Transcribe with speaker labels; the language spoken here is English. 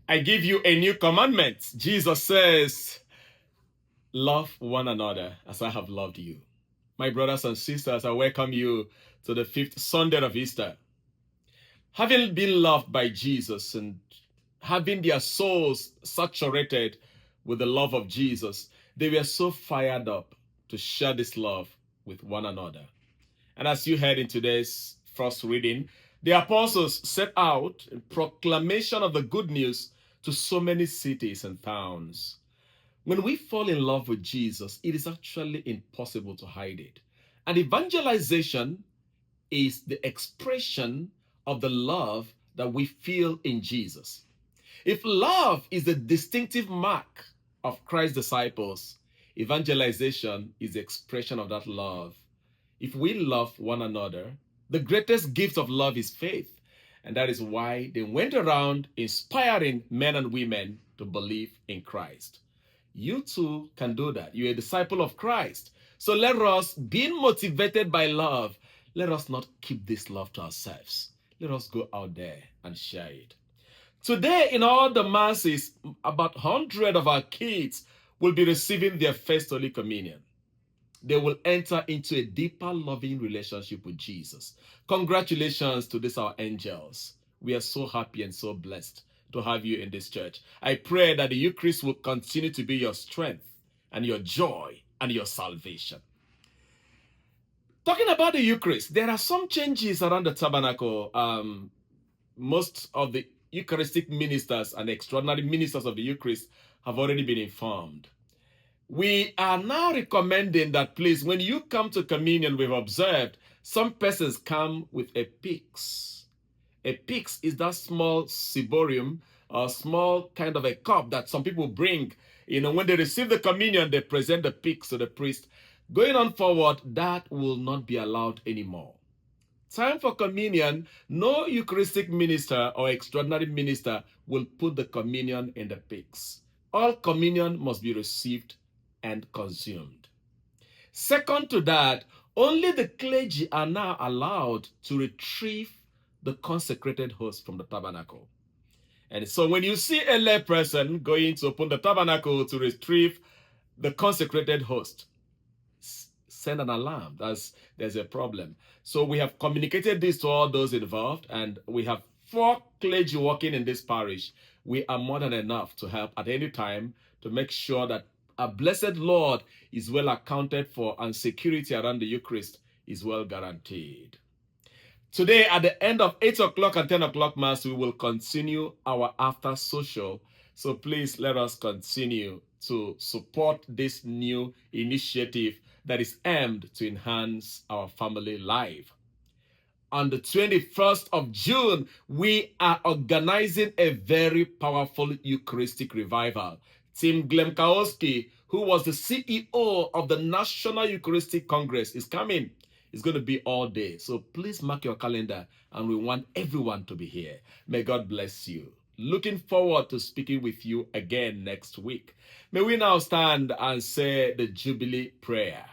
Speaker 1: I give you a new commandment. Jesus says, love one another as I have loved you. My brothers and sisters, I welcome you to the 5th Sunday of Easter. Having been loved by Jesus and having their souls saturated with the love of Jesus, they were so fired up to share this love with one another. And as you heard in today's first reading, the apostles set out in proclamation of the good news to so many cities and towns. When we fall in love with Jesus, it is actually impossible to hide it. And evangelization is the expression of the love that we feel in Jesus. If love is the distinctive mark of Christ's disciples, evangelization is the expression of that love. If we love one another, the greatest gift of love is faith. And that is why they went around inspiring men and women to believe in Christ. You too can do that. You're a disciple of Christ. So let us, being motivated by love, let us not keep this love to ourselves. Let us go out there and share it. Today, in all the masses, about 100 of our kids will be receiving their first Holy Communion. They will enter into a deeper loving relationship with Jesus. Congratulations to these our angels. We are so happy and so blessed to have you in this church. I pray that the Eucharist will continue to be your strength and your joy and your salvation. Talking about the Eucharist, there are some changes around the tabernacle. Most of the Eucharistic ministers and extraordinary ministers of the Eucharist have already been informed. We are now recommending that, please, when you come to communion, we've observed some persons come with a pyx. A pyx is that small ciborium, a small kind of a cup that some people bring. When they receive the communion, they present the pyx to the priest. Going on forward, that will not be allowed anymore. Time for communion, no Eucharistic minister or extraordinary minister will put the communion in the pyx. All communion must be received and consumed. Second to that, only the clergy are now allowed to retrieve the consecrated host from the tabernacle. And so when you see a lay person going to open the tabernacle to retrieve the consecrated host, send an alarm. There's a problem. So we have communicated this to all those involved, and we have 4 clergy working in this parish. We are more than enough to help at any time to make sure that our blessed Lord is well accounted for and security around the Eucharist is well guaranteed. Today, at the end of 8 o'clock and 10 o'clock Mass, we will continue our after social. So please let us continue to support this new initiative that is aimed to enhance our family life. On the 21st of June, we are organizing a very powerful Eucharistic revival. Tim Glemkowski, who was the CEO of the National Eucharistic Congress, is coming. It's going to be all day. So please mark your calendar, and we want everyone to be here. May God bless you. Looking forward to speaking with you again next week. May we now stand and say the Jubilee prayer.